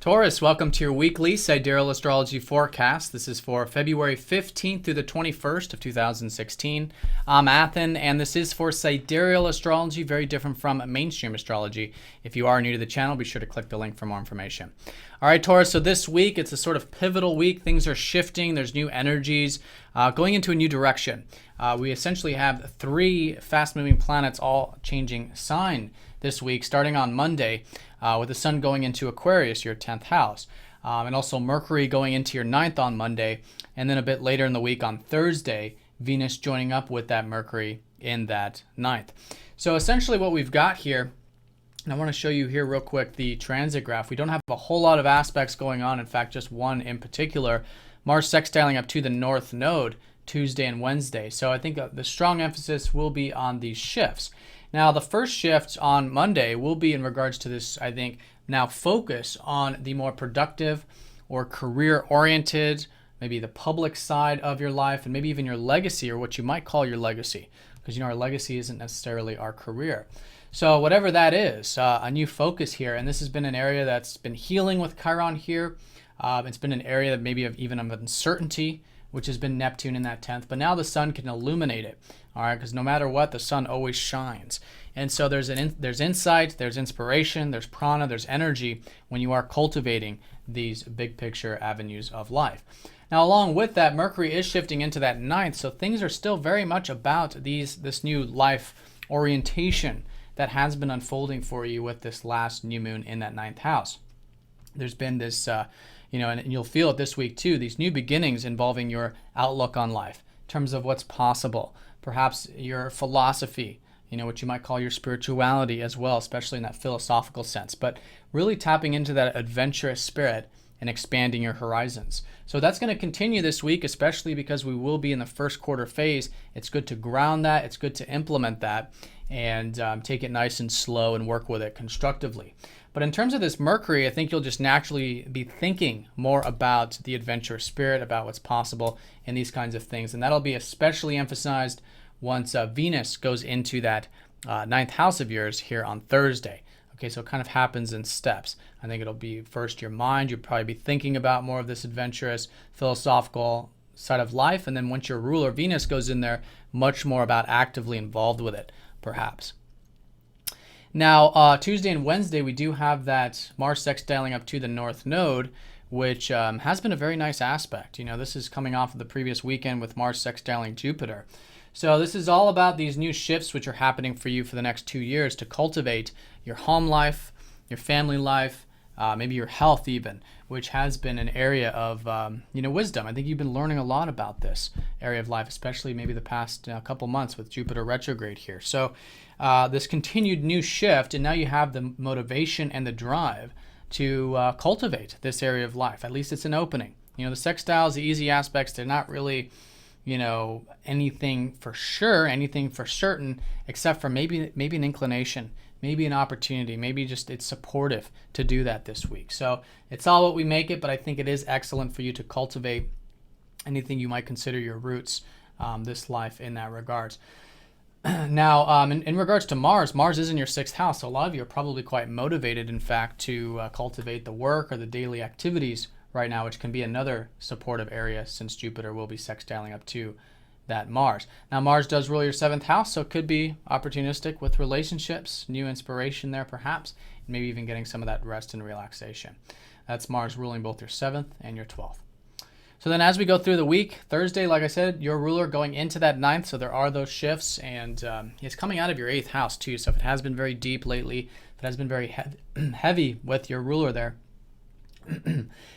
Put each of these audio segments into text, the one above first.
Taurus, welcome to your weekly Sidereal Astrology forecast. This is for February 15th through the 21st of 2016. I'm Athen, and this is for Sidereal Astrology, very different from mainstream astrology. If you are new to the channel, be sure to click the link for more information. All right, Taurus, so this week, it's a sort of pivotal week. Things are shifting. There's new energies going into a new direction. We essentially have three fast-moving planets all changing sign this week, starting on Monday, with the sun going into Aquarius, your 10th house, and also Mercury going into your 9th on Monday, and then a bit later in the week on Thursday, Venus joining up with that Mercury in that 9th. So essentially what we've got here, and I want to show you here real quick the transit graph. We don't have a whole lot of aspects going on. In fact, just one in particular, Mars sextiling up to the North Node Tuesday and Wednesday. So I think the strong emphasis will be on these shifts. Now, the first shift on Monday will be in regards to this, I think, now focus on the more productive or career-oriented, maybe the public side of your life, and maybe even your legacy, or what you might call your legacy, because our legacy isn't necessarily our career. So whatever that is, a new focus here, and this has been an area that's been healing with Chiron here. It's been an area that maybe even of uncertainty, which has been Neptune in that 10th, but now the sun can illuminate it, all right, because no matter what, the sun always shines. And so there's insight, there's inspiration, there's prana, there's energy when you are cultivating these big picture avenues of life. Now, along with that, Mercury is shifting into that 9th, so things are still very much about this new life orientation that has been unfolding for you with this last new moon in that 9th house. There's been this, and you'll feel it this week too, these new beginnings involving your outlook on life in terms of what's possible, perhaps your philosophy, what you might call your spirituality as well, especially in that philosophical sense, but really tapping into that adventurous spirit and expanding your horizons. So that's going to continue this week, especially because we will be in the first quarter phase. It's good to ground that, it's good to implement that, and take it nice and slow and work with it constructively. But in terms of this Mercury, I think you'll just naturally be thinking more about the adventurous spirit, about what's possible, and these kinds of things. And that'll be especially emphasized once Venus goes into that 9th house of yours here on Thursday. Okay, so it kind of happens in steps. I think it'll be first your mind. You'll probably be thinking about more of this adventurous, philosophical side of life. And then once your ruler Venus goes in there, much more about actively involved with it, perhaps. Now, Tuesday and Wednesday, we do have that Mars sextiling up to the North Node, which has been a very nice aspect. This is coming off of the previous weekend with Mars sextiling Jupiter. So this is all about these new shifts which are happening for you for the next 2 years to cultivate your home life, your family life, maybe your health even, which has been an area of wisdom. I think you've been learning a lot about this area of life, especially maybe the past couple months with Jupiter retrograde here. So this continued new shift, and now you have the motivation and the drive to cultivate this area of life. At least it's an opening. The sextiles, the easy aspects, they're not really anything for sure, anything for certain, except for maybe an inclination, maybe an opportunity, maybe just it's supportive to do that this week. So it's all what we make it, but I think it is excellent for you to cultivate anything you might consider your roots, this life in that regards. Now, in regards to Mars is in your 6th house, so a lot of you are probably quite motivated, in fact, to cultivate the work or the daily activities right now, which can be another supportive area since Jupiter will be sextiling up to that Mars. Now, Mars does rule your 7th house, so it could be opportunistic with relationships, new inspiration there perhaps, and maybe even getting some of that rest and relaxation. That's Mars ruling both your 7th and your 12th. So then as we go through the week, Thursday, like I said, your ruler going into that 9th, so there are those shifts, and it's coming out of your 8th house too, so if it has been very deep lately, if it has been very heavy with your ruler there,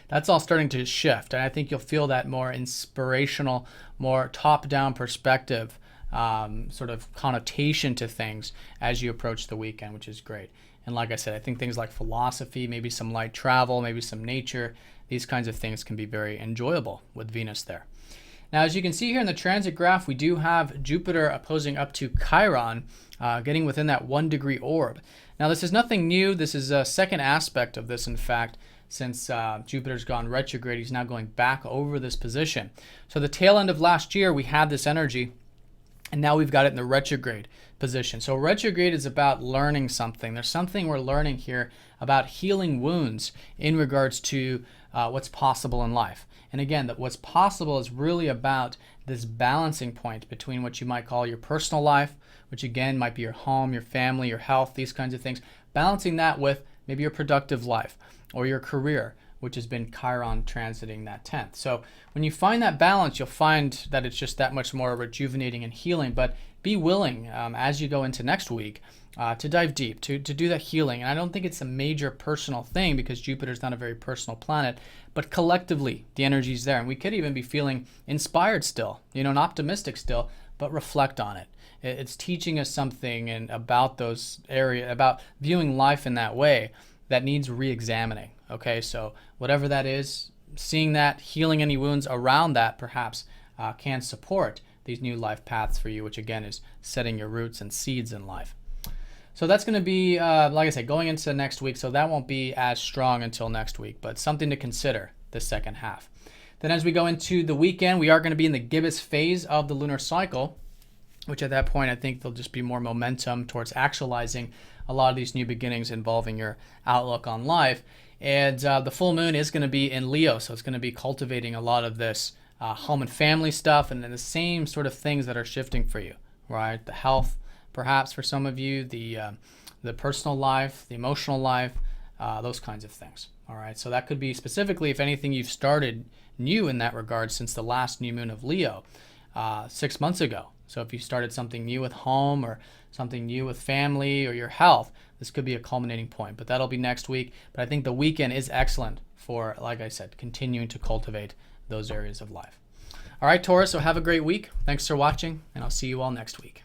that's all starting to shift, and I think you'll feel that more inspirational, more top-down perspective, sort of connotation to things as you approach the weekend, which is great. And like I said, I think things like philosophy, maybe some light travel, maybe some nature, these kinds of things can be very enjoyable with Venus there. Now, as you can see here in the transit graph, we do have Jupiter opposing up to Chiron, getting within that 1-degree orb. Now, this is nothing new. This is a second aspect of this, in fact. Since Jupiter's gone retrograde, he's now going back over this position. So the tail end of last year, we had this energy, And now we've got it in the retrograde position. So retrograde is about learning something. There's something we're learning here about healing wounds in regards to what's possible in life. And again, that what's possible is really about this balancing point between what you might call your personal life, which again might be your home, your family, your health, these kinds of things. Balancing that with maybe your productive life or your career, which has been Chiron transiting that 10th. So when you find that balance, you'll find that it's just that much more rejuvenating and healing. But be willing as you go into next week to dive deep, to do that healing. And I don't think it's a major personal thing because Jupiter's not a very personal planet, but collectively the energy's there. And we could even be feeling inspired still, and optimistic still, but reflect on it. It's teaching us something about those areas, about viewing life in that way that needs re-examining. Okay, so whatever that is, seeing that, healing any wounds around that perhaps can support these new life paths for you, which again is setting your roots and seeds in life. So that's going to be, like I said, going into next week, so that won't be as strong until next week, but something to consider the second half. Then as we go into the weekend, we are going to be in the gibbous phase of the lunar cycle, which at that point I think there'll just be more momentum towards actualizing a lot of these new beginnings involving your outlook on life. And the full moon is going to be in Leo, so it's going to be cultivating a lot of this home and family stuff, and then the same sort of things that are shifting for you, right? The health, perhaps for some of you, the personal life, the emotional life, those kinds of things. All right, so that could be specifically, if anything, you've started new in that regard since the last new moon of Leo 6 months ago. So if you started something new with home or something new with family or your health, this could be a culminating point, but that'll be next week. But I think the weekend is excellent for, like I said, continuing to cultivate those areas of life. All right, Taurus, so have a great week. Thanks for watching, and I'll see you all next week.